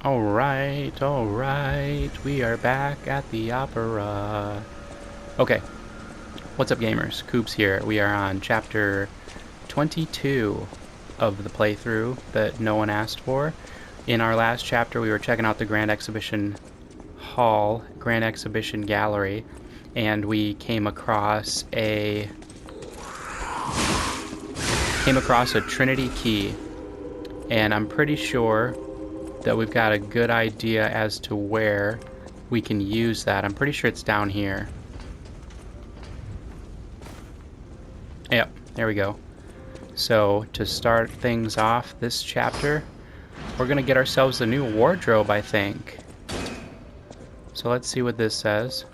Alright, we are back at the opera. Okay, what's up gamers? Coops here. We are on chapter 22 of the playthrough that no one asked for. In our last chapter we were checking out the Grand Exhibition Hall, Grand Exhibition Gallery, and we came across a Trinity key, and I'm pretty sure that we've got a good idea as to where we can use that. I'm pretty sure it's down here. Yep, there we go. So to start things off this chapter, we're gonna get ourselves a new wardrobe, I think. So let's see what this says.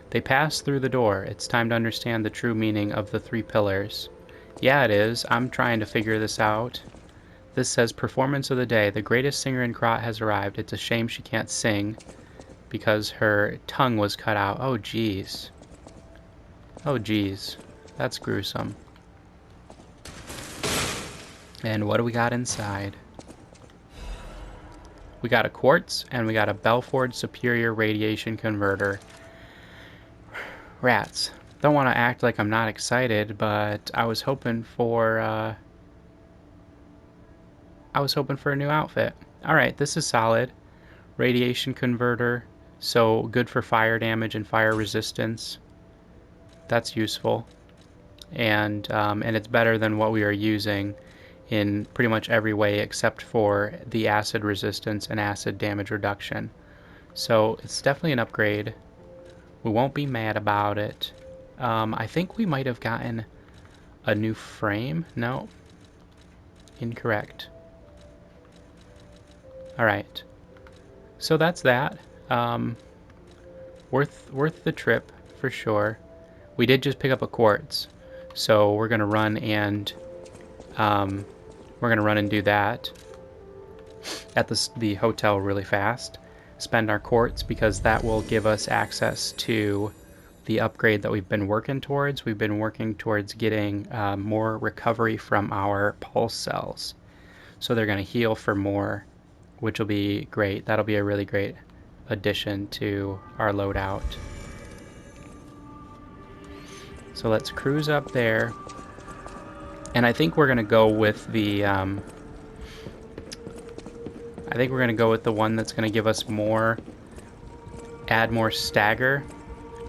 They pass through the door. It's time to understand the true meaning of the three pillars. Yeah, it is. I'm trying to figure this out. This says, performance of the day. The greatest singer in Krat has arrived. It's a shame she can't sing because her tongue was cut out. Oh, jeez. Oh, jeez. That's gruesome. And what do we got inside? We got a quartz, and we got a Belford Superior Radiation Converter. Rats. Don't want to act like I'm not excited, but I was hoping for a new outfit. Alright, this is solid. Radiation converter, so good for fire damage and fire resistance. That's useful. And it's better than what we are using in pretty much every way except for the acid resistance and acid damage reduction. So it's definitely an upgrade. We won't be mad about it. I think we might have gotten a new frame. No. Incorrect. Alright. So that's that. Worth the trip, for sure. We did just pick up a quartz. So we're gonna run and do that at the hotel really fast. Spend our quartz because that will give us access to the upgrade that we've been working towards. We've been working towards getting more recovery from our pulse cells. So they're going to heal for more, which will be great. That'll be a really great addition to our loadout. So let's cruise up there. And I think we're going to go with the one that's going to give us add more stagger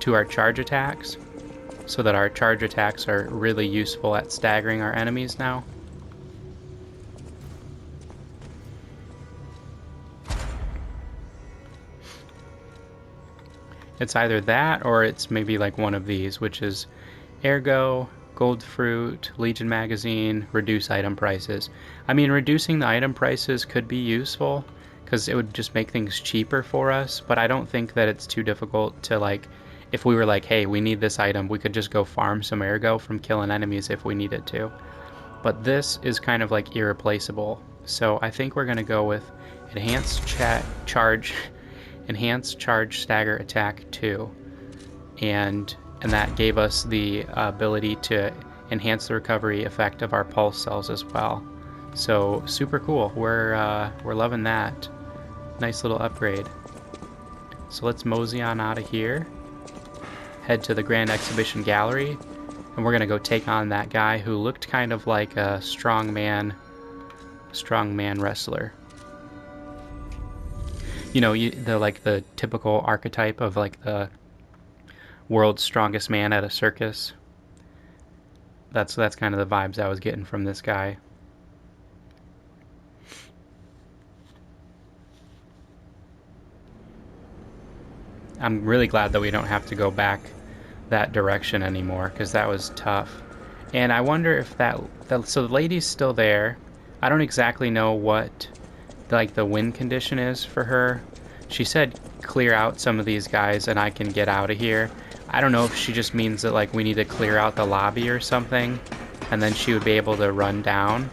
to our charge attacks, so that our charge attacks are really useful at staggering our enemies now. It's either that or it's maybe like one of these, which is Ergo, Gold Fruit, Legion Magazine, reduce item prices. I mean, reducing the item prices could be useful because it would just make things cheaper for us, but I don't think that it's too difficult to, like, if we were like, hey, we need this item, we could just go farm some Ergo from killing enemies if we needed to. But this is kind of like irreplaceable. So I think we're going to go with Enhanced Charge Stagger Attack 2. And that gave us the ability to enhance the recovery effect of our pulse cells as well. So super cool. We're loving that. Nice little upgrade. So let's mosey on out of here. Head to the Grand Exhibition Gallery, and we're gonna go take on that guy who looked kind of like a strongman wrestler. You know, the typical archetype of like the world's strongest man at a circus. That's kind of the vibes I was getting from this guy. I'm really glad that we don't have to go back that direction anymore, because that was tough. And I wonder if so the lady's still there. I don't exactly know what the win condition is for her. She said clear out some of these guys and I can get out of here. I don't know if she just means that like we need to clear out the lobby or something, and then she would be able to run down.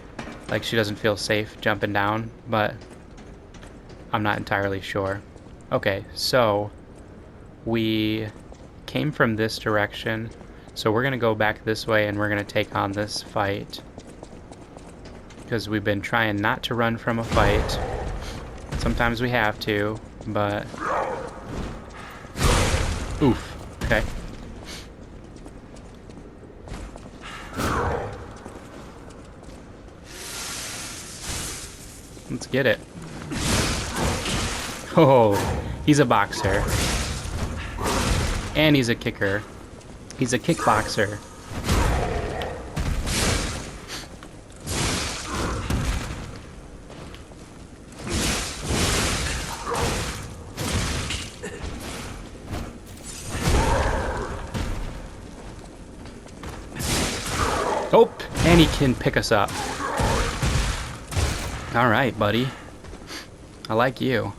Like she doesn't feel safe jumping down, but I'm not entirely sure. Okay, so we came from this direction, so we're gonna go back this way and we're gonna take on this fight, because we've been trying not to run from a fight. It's Sometimes we have to, but... Oof. Okay. Let's get it. Oh, he's a boxer. And he's a kicker. He's a kickboxer. Oh, and he can pick us up. All right, buddy. I like you.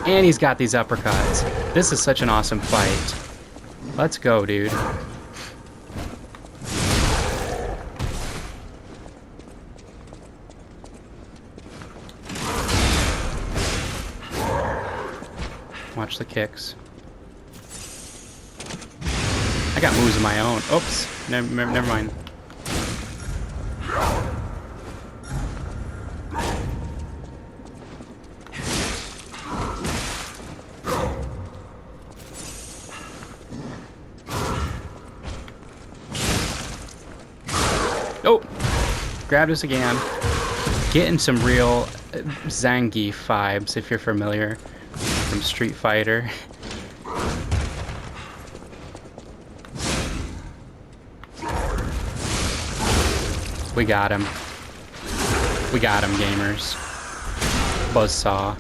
And he's got these uppercuts. This is such an awesome fight. Let's go, dude. Watch the kicks. I got moves of my own. Oops. Never mind. Oh! Grabbed us again. Getting some real Zangief vibes, if you're familiar, from Street Fighter. We got him. We got him, gamers. Buzzsaw.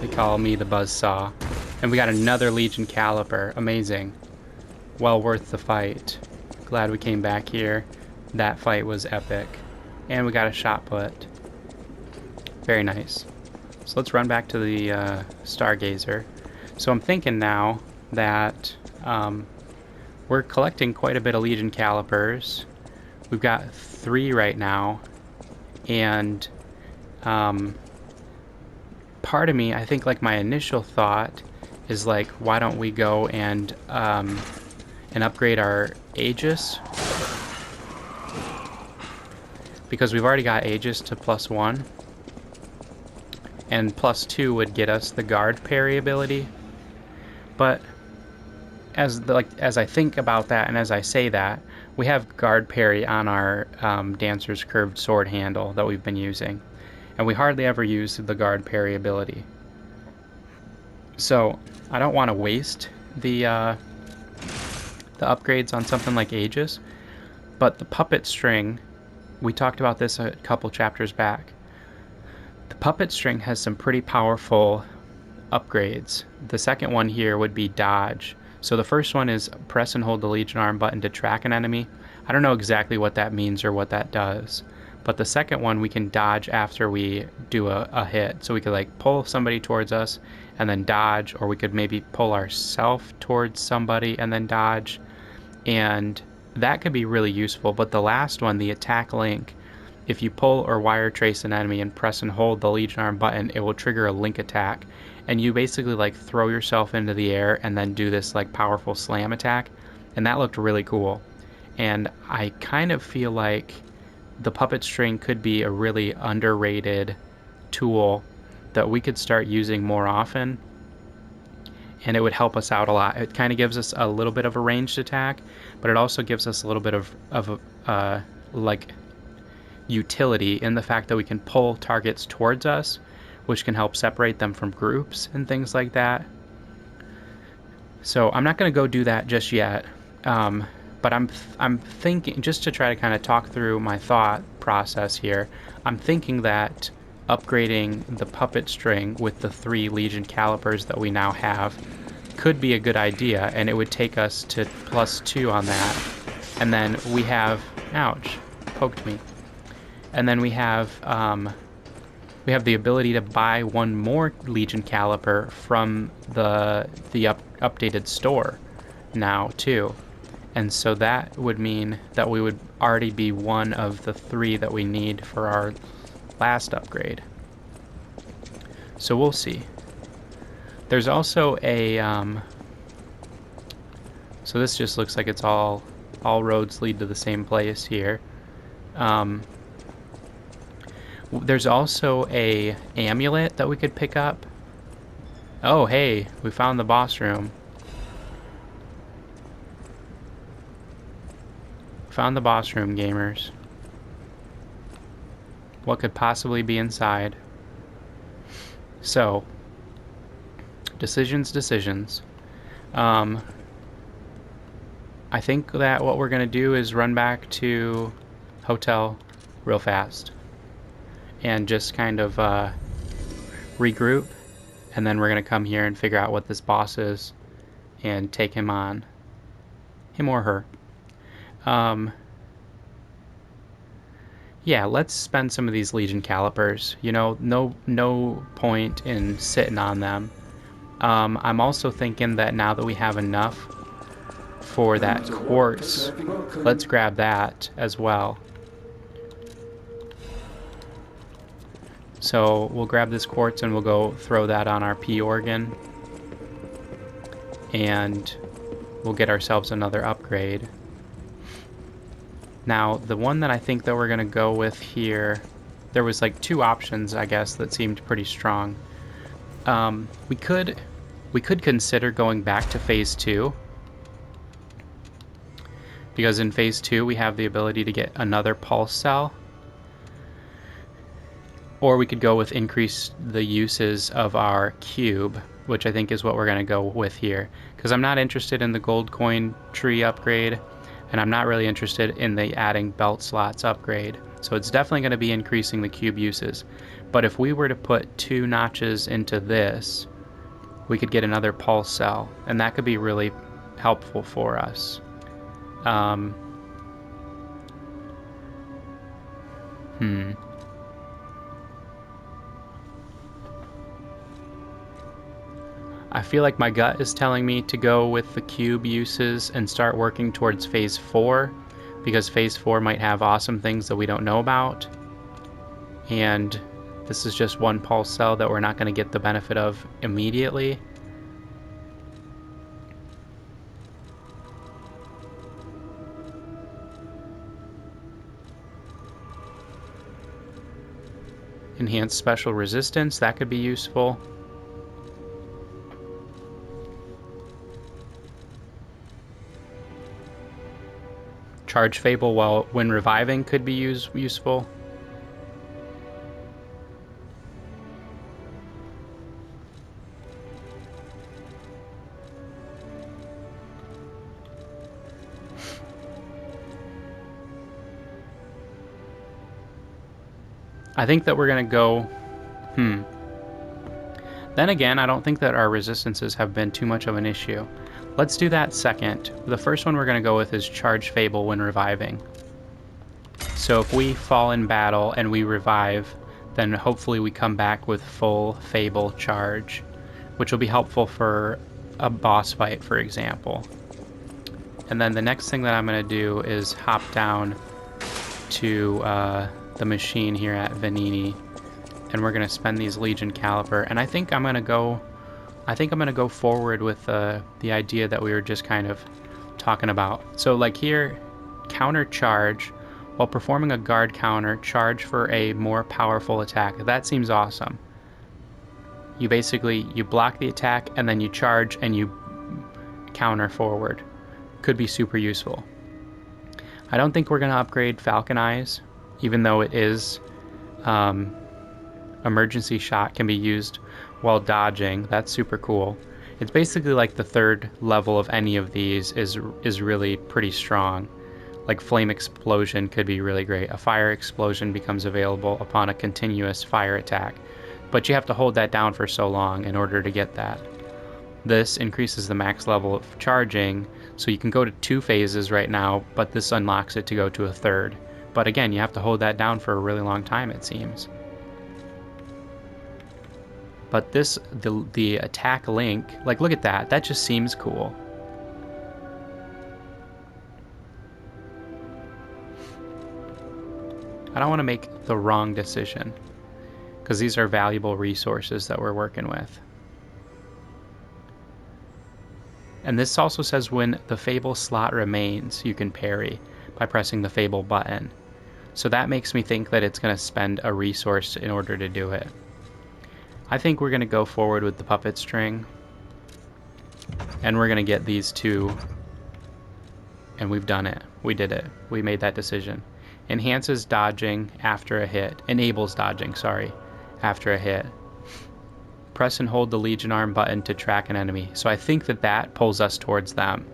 They call me the Buzzsaw. And we got another Legion Caliper. Amazing. Well worth the fight. Glad we came back here. That fight was epic. And we got a shot put. Very nice. So let's run back to the Stargazer. So I'm thinking now that we're collecting quite a bit of Legion Calipers. We've got 3 right now. And part of me, I think like my initial thought is like, why don't we go and upgrade our Aegis, because we've already got Aegis to +1, and +2 would get us the guard parry ability. But as I think about that and as I say that, we have guard parry on our Dancer's curved sword handle that we've been using, and we hardly ever use the guard parry ability. So I don't want to waste the upgrades on something like Aegis, but the puppet string, we talked about this a couple chapters back. The puppet string has some pretty powerful upgrades. The second one here would be dodge. So the first one is press and hold the Legion arm button to track an enemy. I don't know exactly what that means or what that does, but the second one we can dodge after we do a hit. So we could like pull somebody towards us and then dodge, or we could maybe pull ourselves towards somebody and then dodge. And that could be really useful. But the last one, the attack link, if you pull or wire trace an enemy and press and hold the Legion arm button, it will trigger a link attack, and you basically like throw yourself into the air and then do this like powerful slam attack, and that looked really cool. And I kind of feel like the puppet string could be a really underrated tool that we could start using more often, and it would help us out a lot. It kind of gives us a little bit of a ranged attack, but it also gives us a little bit of like utility in the fact that we can pull targets towards us, which can help separate them from groups and things like that. So I'm not going to go do that just yet, but I'm thinking, just to try to kind of talk through my thought process here, I'm thinking that upgrading the puppet string with the 3 Legion Calipers that we now have could be a good idea, and it would take us to +2 on that. And then we have, ouch, poked me. And then we have the ability to buy 1 more Legion Caliper from the updated store now too. And so that would mean that we would already be one of the 3 that we need for our last upgrade. So we'll see. There's also a so this just looks like it's all All roads lead to the same place here. There's also a amulet that we could pick up. Oh, hey, we found the boss room. Found the boss room, gamers. What could possibly be inside? So, decisions. I think that what we're going to do is run back to hotel real fast and just kind of regroup, and then we're going to come here and figure out what this boss is and take him on. Him or her. Yeah, let's spend some of these Legion calipers. You know, no point in sitting on them. I'm also thinking that now that we have enough for that quartz, let's grab that as well. So we'll grab this quartz and we'll go throw that on our P organ, and we'll get ourselves another upgrade. Now, the one that I think that we're going to go with here, there was like two options, I guess, that seemed pretty strong. We could consider going back to Phase 2, because in Phase 2 we have the ability to get another pulse cell. Or we could go with increase the uses of our cube, which I think is what we're going to go with here. Because I'm not interested in the gold coin tree upgrade, and I'm not really interested in the adding belt slots upgrade. So it's definitely going to be increasing the cube uses. But if we were to put 2 notches into this, we could get another pulse cell, and that could be really helpful for us. I feel like my gut is telling me to go with the cube uses and start working towards Phase 4, because Phase 4 might have awesome things that we don't know about. And this is just one pulse cell that we're not going to get the benefit of immediately. Enhanced special resistance, that could be useful. Charge Fable when reviving could be useful. I think that we're going to go... Then again, I don't think that our resistances have been too much of an issue. Let's do that second. The first one we're going to go with is Charge Fable when reviving. So if we fall in battle and we revive, then hopefully we come back with full Fable charge, which will be helpful for a boss fight, for example. And then the next thing that I'm going to do is hop down to the machine here at Venigni, and we're going to spend these Legion caliper. And I think I'm going to go forward with the idea that we were just kind of talking about. So like here, counter charge while performing a guard counter, charge for a more powerful attack. That seems awesome. You block the attack and then you charge and you counter forward. Could be super useful. I don't think we're going to upgrade Falcon Eyes, even though it is emergency shot can be used while dodging. That's super cool. It's basically like the third level of any of these is really pretty strong. Like Flame Explosion could be really great. A Fire Explosion becomes available upon a continuous fire attack, but you have to hold that down for so long in order to get that. This increases the max level of charging, so you can go to 2 phases right now, but this unlocks it to go to a third. But again, you have to hold that down for a really long time, it seems. But the attack link, like look at that, that just seems cool. I don't want to make the wrong decision, because these are valuable resources that we're working with. And this also says when the Fable slot remains, you can parry by pressing the Fable button. So that makes me think that it's going to spend a resource in order to do it. I think we're going to go forward with the puppet string. And we're going to get these two. And we've done it. We did it. We made that decision. Enhances dodging after a hit. Enables dodging, sorry, after a hit. Press and hold the Legion Arm button to track an enemy. So I think that that pulls us towards them.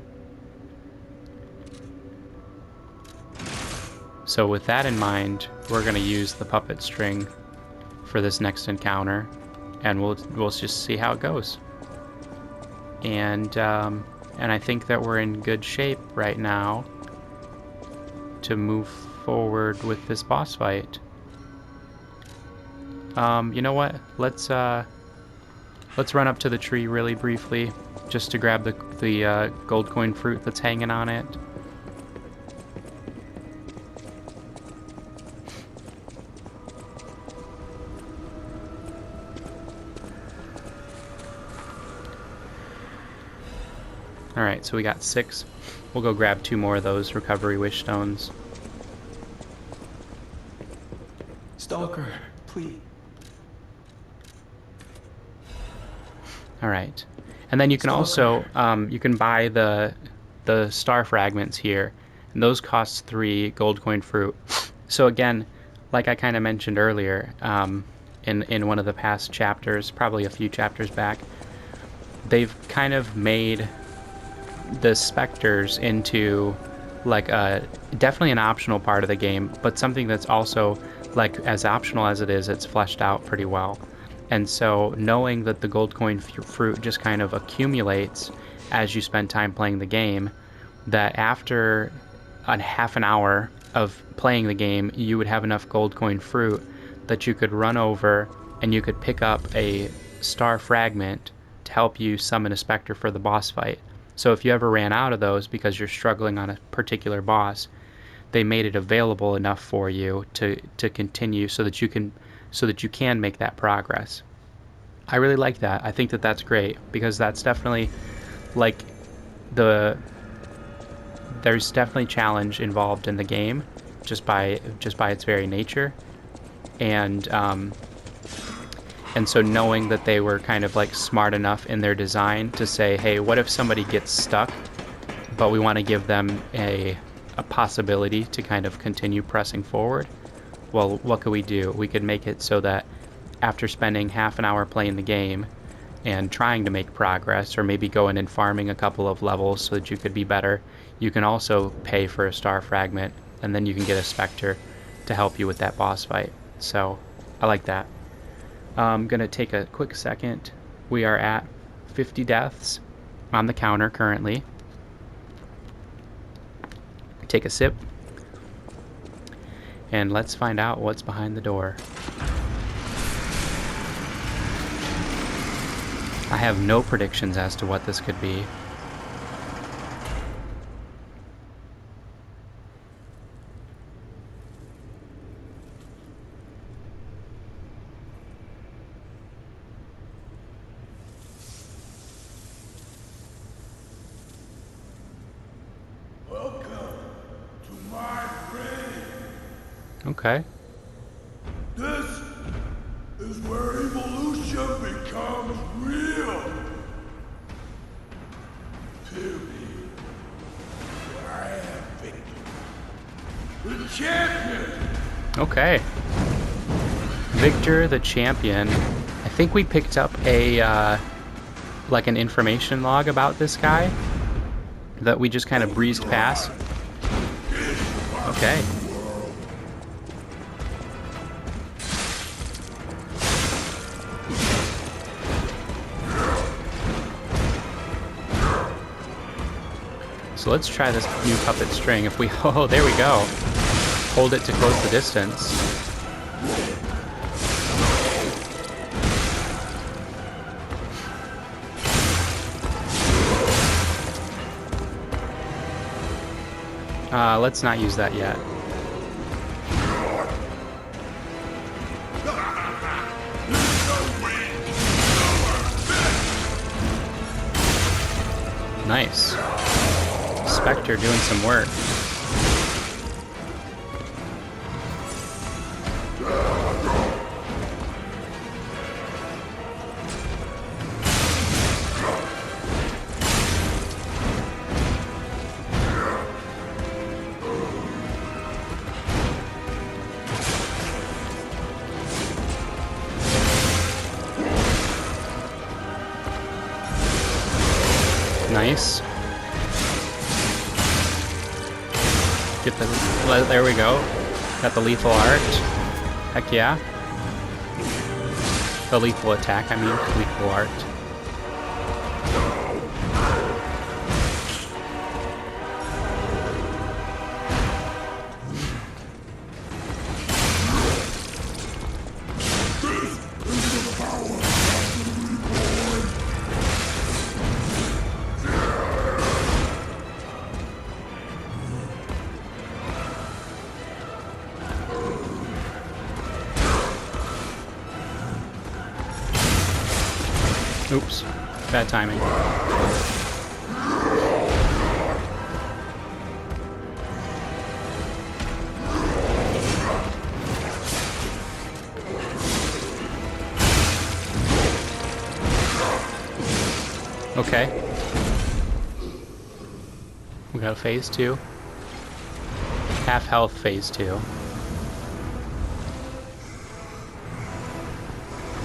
So with that in mind, we're going to use the puppet string for this next encounter, and we'll just see how it goes. And I think that we're in good shape right now to move forward with this boss fight. You know what? Let's run up to the tree really briefly, just to grab the gold coin fruit that's hanging on it. Alright, so we got 6. We'll go grab 2 more of those recovery wish stones. Stalker, please. Alright. And then you can also, you can buy the star fragments here. And those cost 3 gold coin fruit. So again, like I kind of mentioned earlier, in one of the past chapters, probably a few chapters back, they've kind of made the specters into like definitely an optional part of the game, but something that's also, like, as optional as it is, it's fleshed out pretty well. And so knowing that the gold coin fruit just kind of accumulates as you spend time playing the game, that after a half an hour of playing the game, you would have enough gold coin fruit that you could run over and you could pick up a star fragment to help you summon a specter for the boss fight. So if you ever ran out of those because you're struggling on a particular boss, they made it available enough for you to continue so that you can make that progress. I really like that. I think that that's great, because that's definitely, like, there's definitely challenge involved in the game just by its very nature. And so knowing that they were kind of like smart enough in their design to say, hey, what if somebody gets stuck, but we want to give them a possibility to kind of continue pressing forward? Well, what could we do? We could make it so that after spending half an hour playing the game and trying to make progress, or maybe going and farming a couple of levels so that you could be better, you can also pay for a star fragment, and then you can get a specter to help you with that boss fight. So I like that. I'm going to take a quick second. We are at 50 deaths on the counter currently. Take a sip. And let's find out what's behind the door. I have no predictions as to what this could be. Okay. This is where evolution becomes real. Period. I am Victor, the champion. Okay. Victor the champion. I think we picked up a like an information log about this guy that we just kind of breezed past. Okay. So let's try this new puppet string. If we, oh, there we go. Hold it to close the distance. Let's not use that yet. Nice. Spectre doing some work. Nice. Get the, there we go. Got the lethal art. Heck yeah. The lethal attack, I mean, lethal art. Oops, bad timing. Okay. We got a phase 2. Half health phase 2.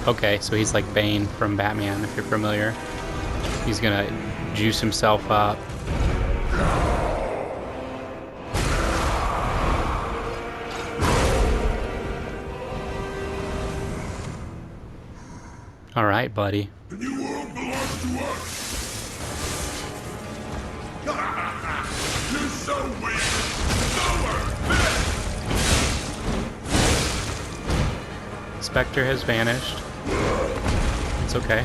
Okay, so he's like Bane from Batman, if you're familiar. He's gonna juice himself up. Alright, buddy. The new world belongs to us. You're so weak. Spectre has vanished. It's okay.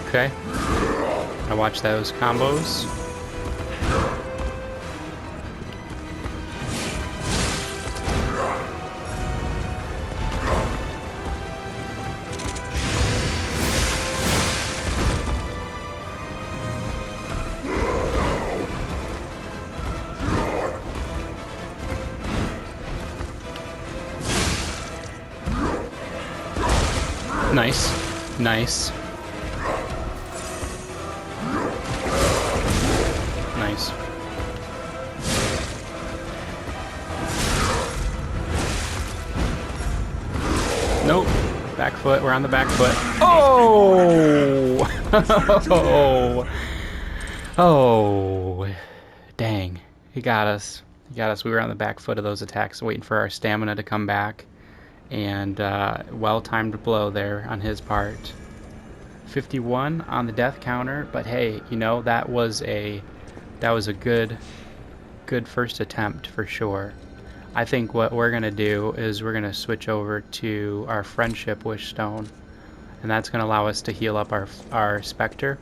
Okay. I watch those combos. Nice. Nice. Nice. Nope. Back foot. We're on the back foot. Oh! Oh! Oh! Dang. He got us. He got us. We were on the back foot of those attacks, waiting for our stamina to come back. And well-timed blow there on his part. 51 on the death counter, but hey, you know, that was a good first attempt for sure. I think what we're gonna do is we're gonna switch over to our friendship wish stone, and that's gonna allow us to heal up our Spectre,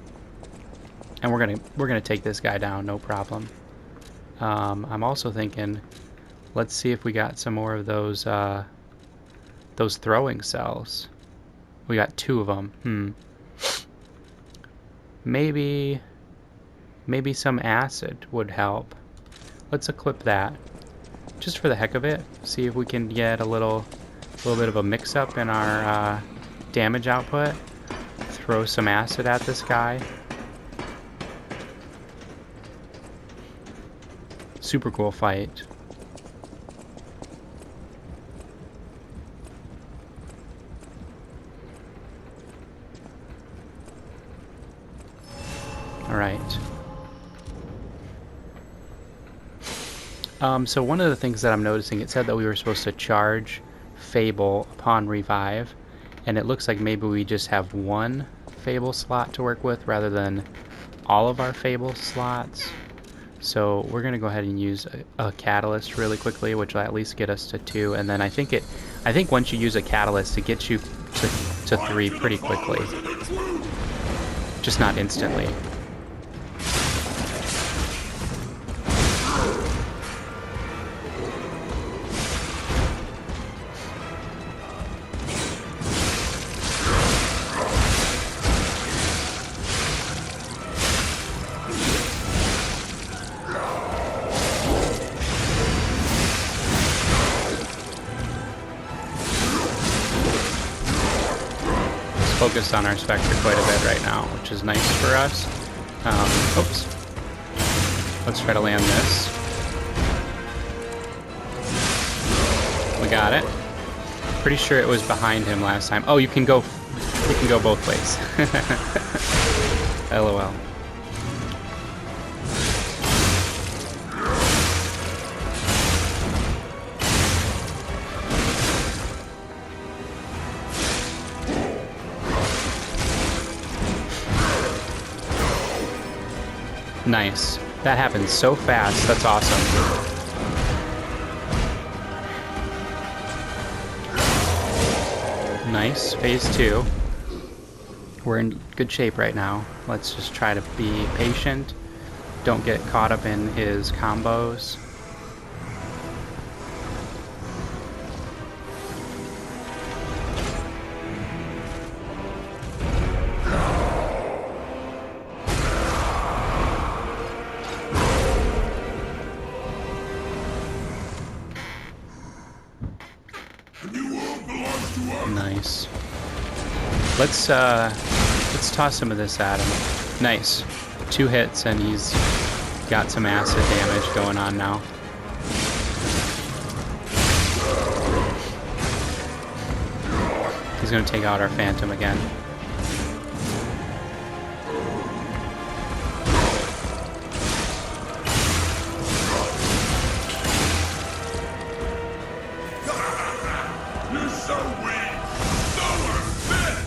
and we're gonna take this guy down, no problem. I'm also thinking, let's see if we got some more of those throwing cells. We got 2 of them. Maybe some acid would help. Let's equip that, just for the heck of it. See if we can get a little bit of a mix-up in our damage output. Throw some acid at this guy. Super cool fight. Alright. So one of the things that I'm noticing, it said that we were supposed to charge Fable upon revive, and it looks like maybe we just have 1 Fable slot to work with rather than all of our Fable slots. So we're gonna go ahead and use a catalyst really quickly, which will at least get us to 2, and then I think once you use a catalyst, it gets you to 3 pretty quickly. Just not instantly. Focused on our Spectre quite a bit right now, which is nice for us. Oops. Let's try to land this. We got it. Pretty sure it was behind him last time. Oh, you can go both ways. LOL. Nice. That happens so fast. That's awesome. Nice. Phase 2. We're in good shape right now. Let's just try to be patient. Don't get caught up in his combos. Nice. Let's toss some of this at him. Nice. 2 hits and he's got some acid damage going on now. He's gonna take out our Phantom again. You're so weak! So unfit!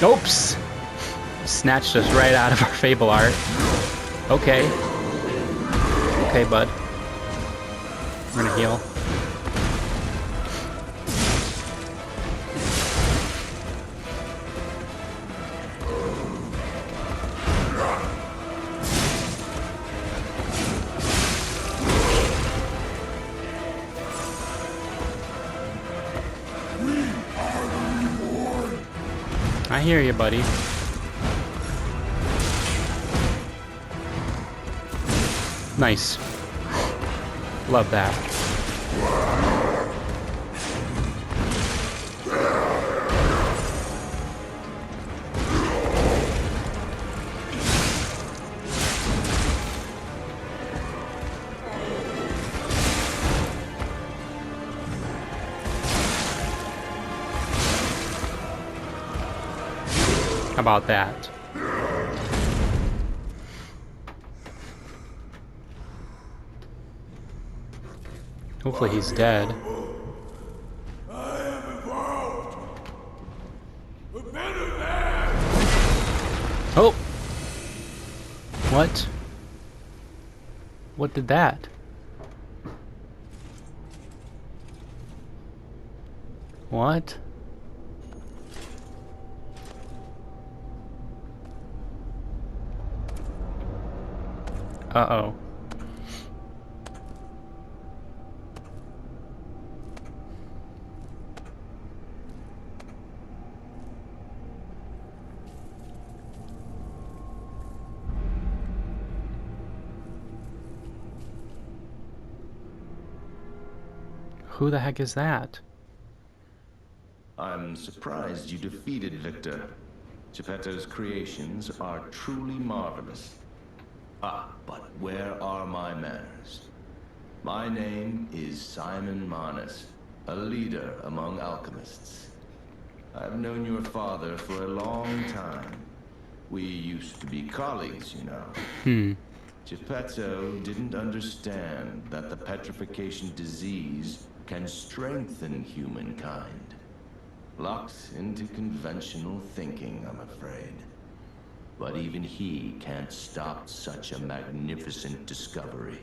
Oops! Snatched us right out of our Fable art. Okay. Okay, bud. We're gonna heal. I hear you, buddy. Nice. Love that. How about that? Hopefully he's dead. I am involved. But better than Oh! What? What did that? What? Uh-oh. Who the heck is that? I'm surprised you defeated Victor. Geppetto's creations are truly marvelous. Ah, but where are my manners? My name is Simon Manus, a leader among alchemists. I've known your father for a long time. We used to be colleagues, you know. Hmm. Geppetto didn't understand that the petrification disease can strengthen humankind. Locked into conventional thinking, I'm afraid. But even he can't stop such a magnificent discovery.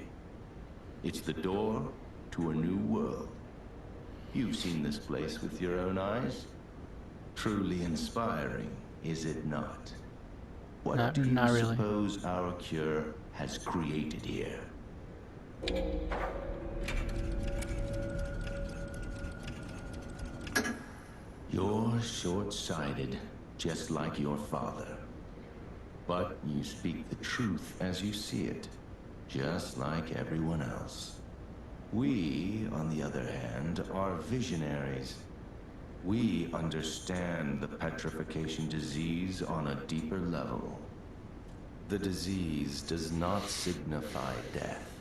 It's the door to a new world. You've seen this place with your own eyes. Truly inspiring, is it not? What do you Not really. suppose our cure has created here? You're short-sighted, just like your father. But you speak the truth as you see it, just like everyone else. We, on the other hand, are visionaries. We understand the petrification disease on a deeper level. The disease does not signify death.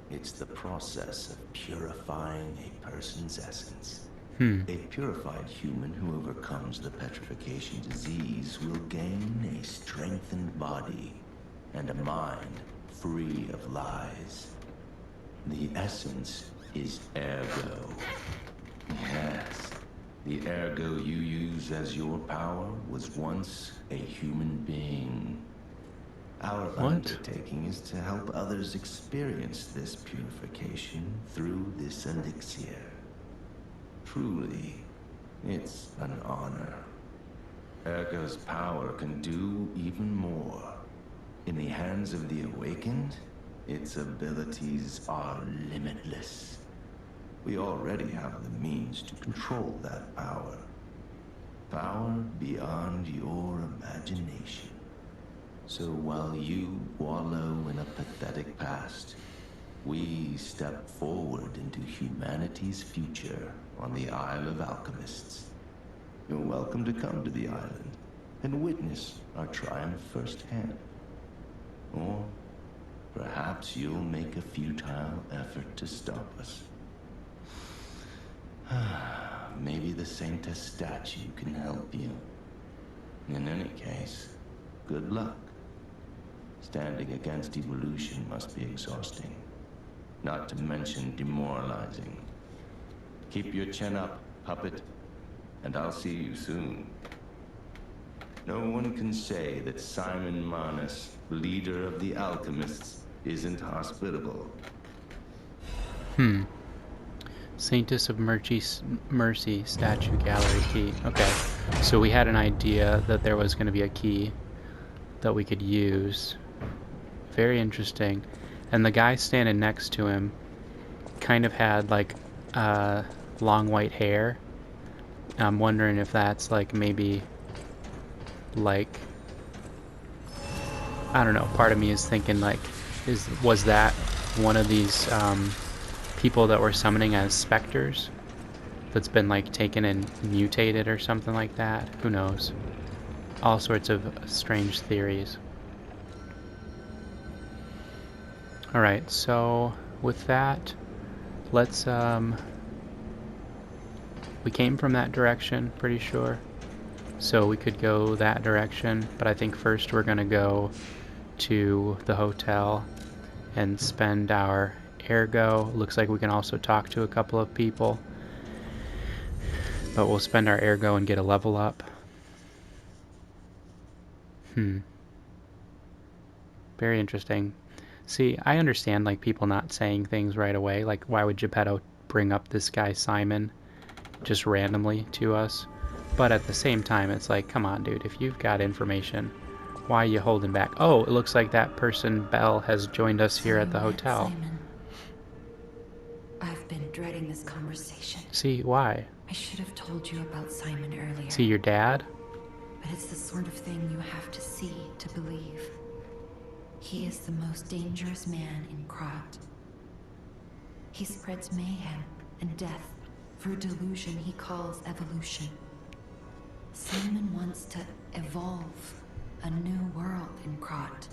It's the process of purifying a person's essence. A purified human who overcomes the petrification disease will gain a strengthened body and a mind free of lies. The essence is ergo. Yes, the ergo you use as your power was once a human being. Our undertaking is to help others experience this purification through this elixir. Truly, it's an honor. Ergo's power can do even more. In the hands of the awakened, its abilities are limitless. We already have the means to control that power. Power beyond your imagination. So while you wallow in a pathetic past, we step forward into humanity's future on the Isle of Alchemists. You're welcome to come to the island and witness our triumph firsthand. Or perhaps you'll make a futile effort to stop us. Maybe the Saintess statue can help you. In any case, good luck. Standing against evolution must be exhausting, not to mention demoralizing. Keep your chin up, puppet, and I'll see you soon. No one can say that Simon Manus, leader of the alchemists, isn't hospitable. Saintess of Mercy statue gallery key. Okay, so we had an idea that there was going to be a key that we could use. Very interesting. And the guy standing next to him kind of had like long white hair. I'm wondering if that's like maybe like, I don't know, part of me is thinking like, was that one of these people that were summoning as specters that's been like taken and mutated or something like that? Who knows? All sorts of strange theories. Alright, so with that, let's we came from that direction, pretty sure. So we could go that direction, but I think first we're gonna go to the hotel and spend our ergo. Looks like we can also talk to a couple of people, but we'll spend our ergo and get a level up. Very interesting. See, I understand like people not saying things right away. Like, why would Geppetto bring up this guy Simon just randomly to us? But at the same time, it's like, come on, dude, if you've got information, why are you holding back? Oh, it looks like that person, Belle, has joined us here at the hotel. Simon. I've been dreading this conversation. See, why? I should have told you about Simon earlier. See, your dad? But it's the sort of thing you have to see to believe. He is the most dangerous man in Krat. He spreads mayhem and death for a delusion he calls evolution. Simon wants to evolve a new world in Krat.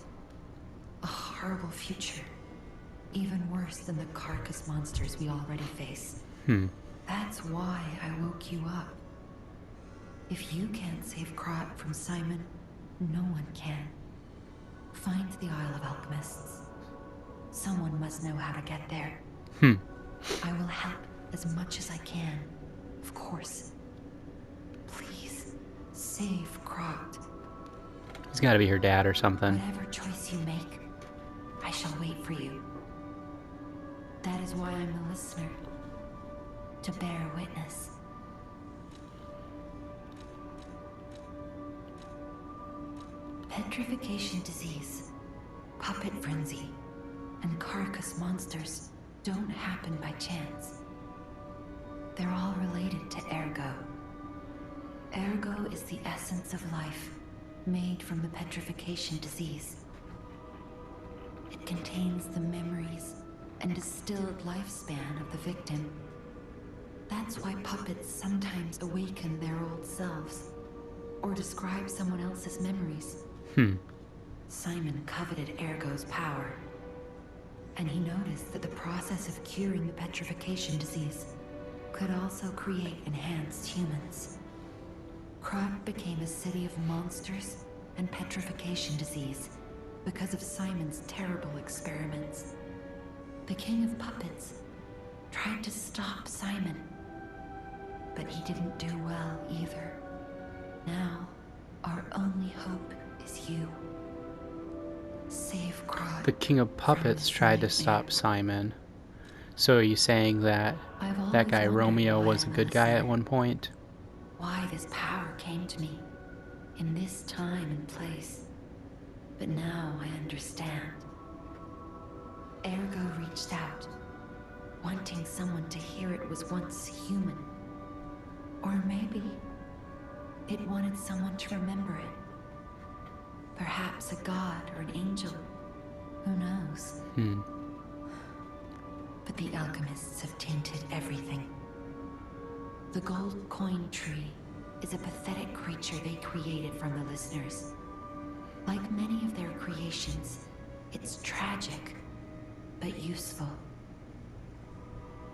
A horrible future. Even worse than the carcass monsters we already face. That's why I woke you up. If you can't save Krat from Simon, no one can. Find the Isle of Alchemists. Someone must know how to get there. I will help as much as I can, of course. Please, save Krat. He's got to be her dad or something. Whatever choice you make, I shall wait for you. That is why I'm a listener. To bear witness. Petrification disease, puppet frenzy, and carcass monsters don't happen by chance. They're all related to Ergo. Ergo is the essence of life, made from the petrification disease. It contains the memories and distilled lifespan of the victim. That's why puppets sometimes awaken their old selves, or describe someone else's memories. Simon coveted Ergo's power, and he noticed that the process of curing the petrification disease could also create enhanced humans. Krat became a city of monsters and petrification disease because of Simon's terrible experiments. The King of Puppets tried to stop Simon, but he didn't do well either. Now, our only hope is you. Save Krat. The King of Puppets tried to stop Simon. So are you saying that that guy Romeo was a good guy at one point? Why this power came to me, in this time and place. But now I understand. Ergo reached out, wanting someone to hear it was once human. Or maybe it wanted someone to remember it. Perhaps a god or an angel. Who knows? But the alchemists have tainted everything. The gold coin tree is a pathetic creature they created from the listeners. Like many of their creations, it's tragic, but useful.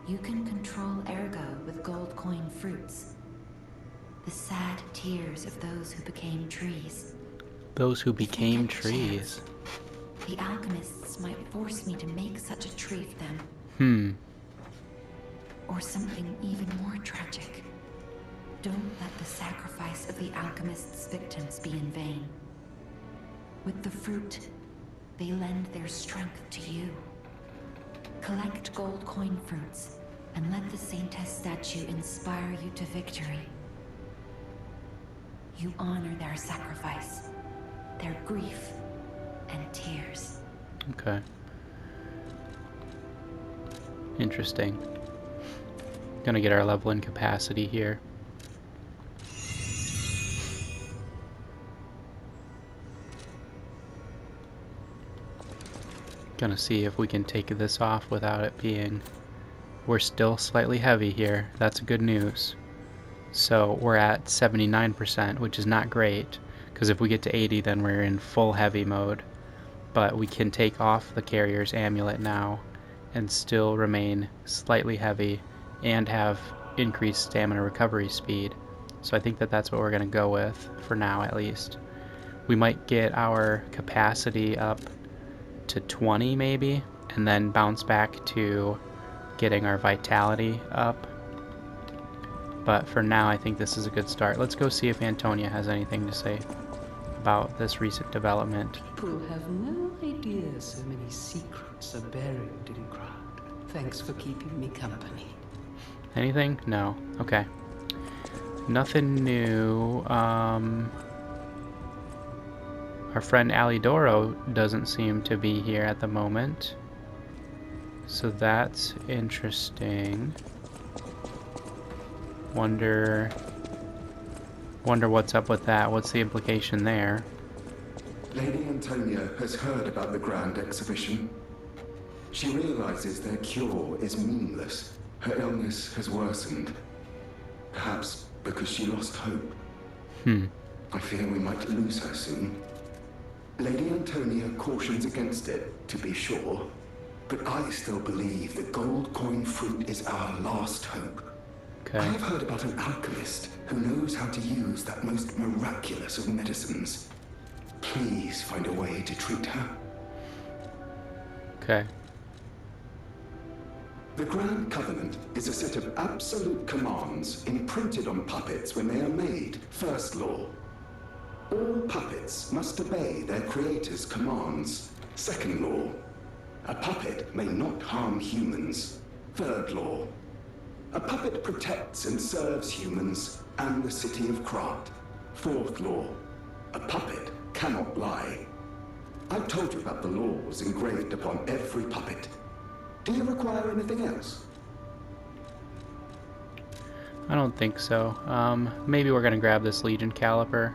You can control Ergo with gold coin fruits. The sad tears of those who became trees. Those who became trees. The alchemists might force me to make such a tree for them. Or something even more tragic. Don't let the sacrifice of the alchemists' victims be in vain. With the fruit, they lend their strength to you. Collect gold coin fruits, and let the Saintess statue inspire you to victory. You honor their sacrifice, their grief, and tears. Okay. Interesting. Gonna get our level in capacity here. Gonna see if we can take this off without it being... We're still slightly heavy here. That's good news. So we're at 79%, which is not great, because if we get to 80 then we're in full heavy mode. But we can take off the carrier's amulet now and still remain slightly heavy and have increased stamina recovery speed. So I think that that's what we're going to go with, for now at least. We might get our capacity up to 20 maybe, and then bounce back to getting our vitality up. But for now I think this is a good start. Let's go see if Antonia has anything to say about this recent development. People have no idea so many secrets are buried in Krat. Thanks for keeping me company. Anything? No. Okay. Nothing new. Our friend Alidoro doesn't seem to be here at the moment. So that's interesting. Wonder what's up with that. What's the implication there? Lady Antonia has heard about the Grand Exhibition. She realizes their cure is meaningless. Her illness has worsened. Perhaps because she lost hope. I fear we might lose her soon. Lady Antonia cautions against it, to be sure. But I still believe the gold coin fruit is our last hope. I Okay. have heard about an alchemist who knows how to use that most miraculous of medicines. Please find a way to treat her. Okay. The Grand Covenant is a set of absolute commands imprinted on puppets when they are made. First law. All puppets must obey their creator's commands. Second law. A puppet may not harm humans. Third law. A puppet protects and serves humans and the city of Krat. Fourth law. A puppet cannot lie. I've told you about the laws engraved upon every puppet. Do you require anything else? I don't think so. Maybe we're gonna grab this Legion caliper.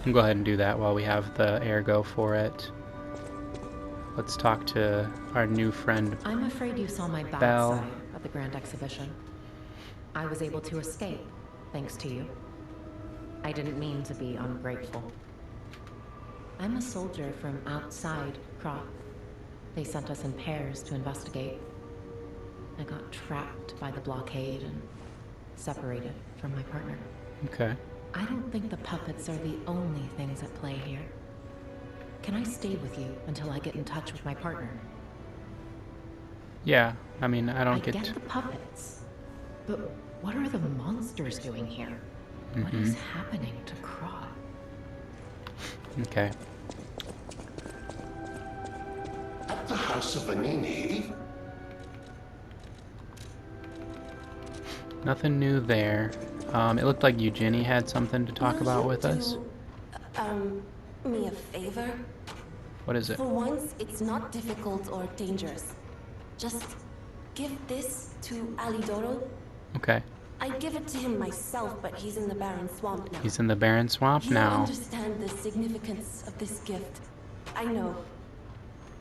And go ahead and do that while we have the ergo for it. Let's talk to our new friend. I'm afraid you saw my bad Belle. side at the Grand Exhibition. I was able to escape, thanks to you. I didn't mean to be ungrateful. I'm a soldier from outside Krat. They sent us in pairs to investigate. I got trapped by the blockade and separated from my partner. Okay. I don't think the puppets are the only things at play here. Can I stay with you until I get in touch with my partner? Yeah, I mean, I I don't get get... the puppets, but what are the monsters doing here? What is happening to Krat? Okay. At the House of Anini? Nothing new there. It looked like Eugenie had something to talk about with us. Me a favor? What is it? For once, it's not difficult or dangerous. Just give this to Alidoro. Okay. I'd give it to him myself, but he's in the Barren Swamp now. He's in the Barren Swamp He'll now. understand the significance of this gift. I know.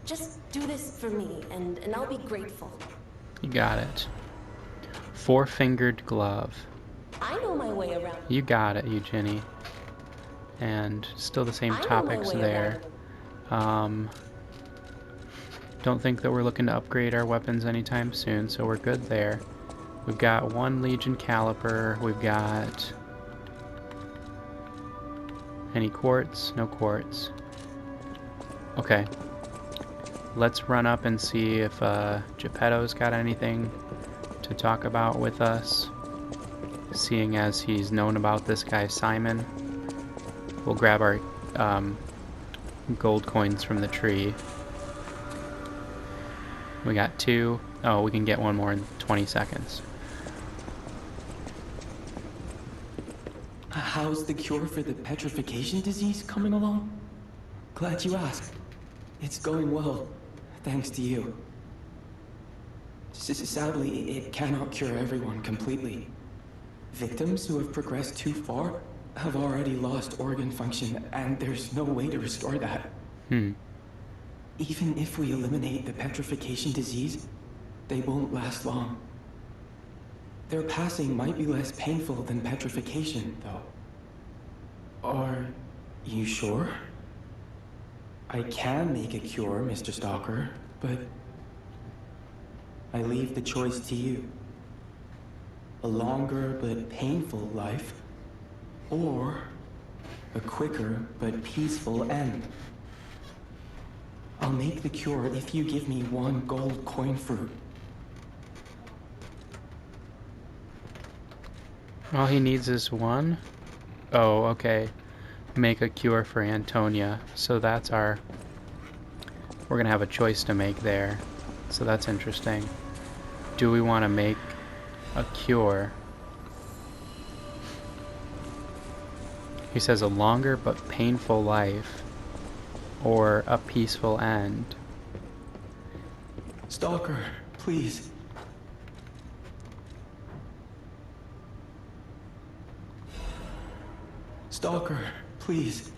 Just do this for me, and I'll be grateful. You got it. Four-fingered glove. I know my way around. You got it, Eugenie. And still the same I know my topics way there. Don't think that we're looking to upgrade our weapons anytime soon, so we're good there. We've got one Legion caliper. We've got... Any quartz? No quartz. Okay. Let's run up and see if Geppetto's got anything to talk about with us. Seeing as he's known about this guy Simon. We'll grab our gold coins from the tree. We got 2. Oh, we can get one more in 20 seconds. How's the cure for the petrification disease coming along? Glad you asked. It's going well, thanks to you. Sadly, it cannot cure everyone completely. Victims who have progressed too far have already lost organ function, and there's no way to restore that. Even if we eliminate the petrification disease, they won't last long. Their passing might be less painful than petrification, though. Are you sure? I can make a cure, Mr. Stalker, but I leave the choice to you. A longer but painful life, or a quicker but peaceful end. I'll make the cure if you give me 1 gold coin fruit. All he needs is 1? Oh, okay. Make a cure for Antonia. So that's our... We're gonna have a choice to make there. So that's interesting. Do we want to make a cure? He says a longer but painful life, or a peaceful end. Stalker, please. Stalker, please.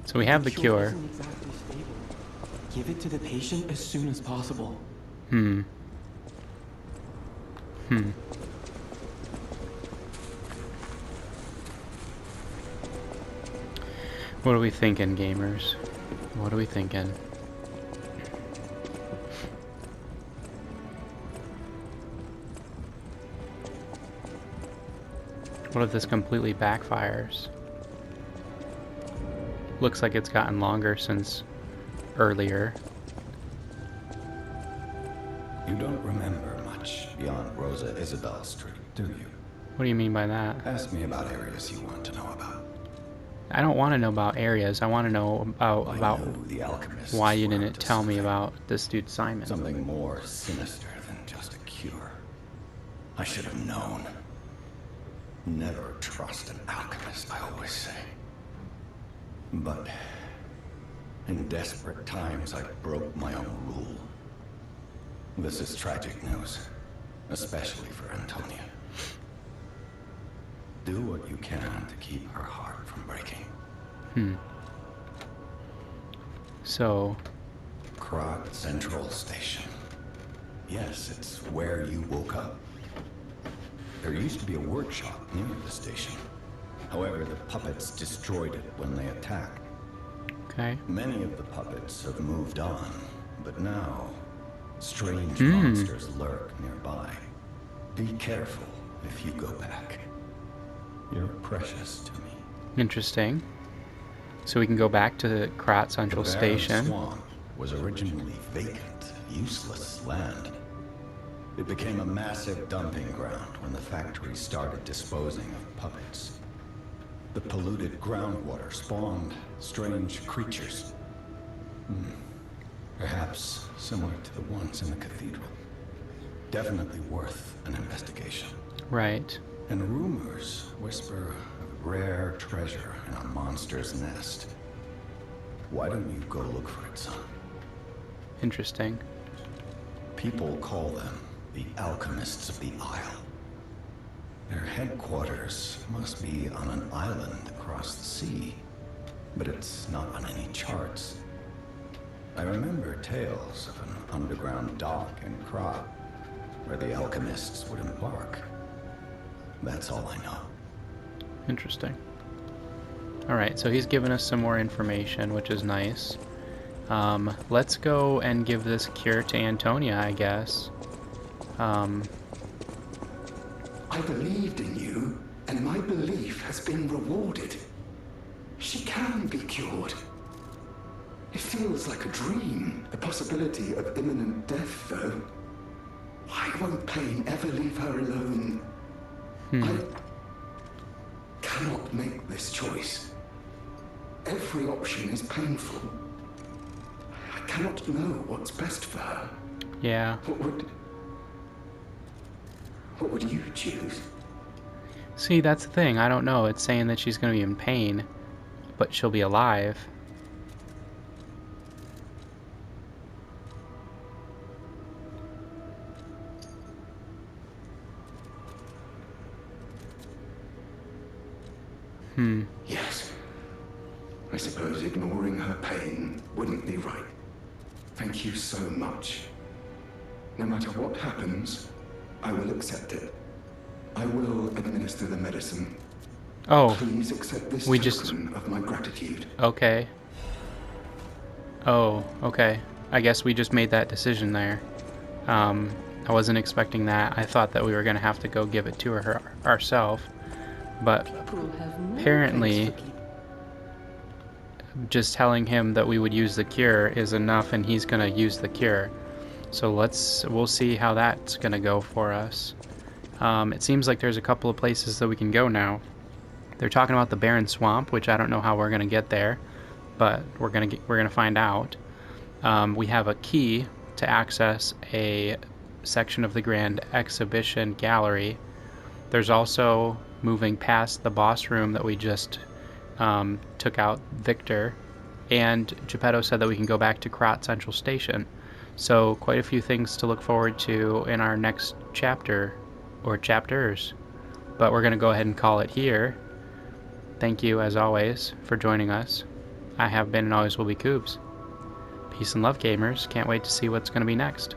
So we have the cure. Isn't exactly stable. Give it to the patient as soon as possible. What are we thinking, gamers? What are we thinking? What if this completely backfires? Looks like it's gotten longer since earlier. You don't remember much beyond Rosa Isabel Street, do you? What do you mean by that? Ask me about areas you want to know about. I don't want to know about areas. I want to know about the alchemists why you were didn't up to tell me something. about this dude Simon. Something more sinister than just a cure. I should have known. Never trust an alchemist, I always say. But in desperate times, I broke my own rule. This is tragic news, especially for Antonia. Do what you can to keep her heart from breaking. So, Krat Central Station. Yes, it's where you woke up. There used to be a workshop near the station. However, the puppets destroyed it when they attacked. okay. Many of the puppets have moved on, but now strange monsters lurk nearby. Be careful if you go back. You're precious to me. Interesting. So we can go back to Krat Central The barren Station. swamp was originally vacant, useless land. It became a massive dumping ground when the factory started disposing of puppets. The polluted groundwater spawned strange creatures. Perhaps similar to the ones in the cathedral. Definitely worth an investigation. Right. And rumors whisper of rare treasure in a monster's nest. Why don't you go look for it, son? Interesting. People call them the Alchemists of the Isle. Their headquarters must be on an island across the sea, but it's not on any charts. I remember tales of an underground dock in Krat, where the alchemists would embark. That's all I know. Interesting. Alright, so he's given us some more information, which is nice. Let's go and give this cure to Antonia, I guess. I believed in you, and my belief has been rewarded. She can be cured. It feels like a dream, the possibility of imminent death, though. Why won't pain ever leave her alone? I cannot make this choice. Every option is painful. I cannot know what's best for her. Yeah. What would you choose? See, that's the thing. I don't know. It's saying that she's going to be in pain, but she'll be alive. Yes. I suppose ignoring her pain wouldn't be right. Thank you so much. No matter what happens, I will accept it. I will administer the medicine. Oh, Please accept this we token just- of my gratitude. okay. Oh, okay. I guess we just made that decision there. I wasn't expecting that. I thought that we were going to have to go give it to her ourselves. But People have no apparently, place for keep- just telling him that we would use the cure is enough, and he's going to use the cure. So we'll see how that's going to go for us. It seems like there's a couple of places that we can go now. They're talking about the barren swamp, which I don't know how we're going to get there, but we're going to find out. We have a key to access a section of the Grand Exhibition Gallery. There's also, moving past the boss room that we just took out Victor, and Geppetto said that we can go back to Krat Central Station. So quite a few things to look forward to in our next chapter, or chapters. But we're going to go ahead and call it here. Thank you, as always, for joining us. I have been and always will be Koobs. Peace and love, gamers. Can't wait to see what's going to be next.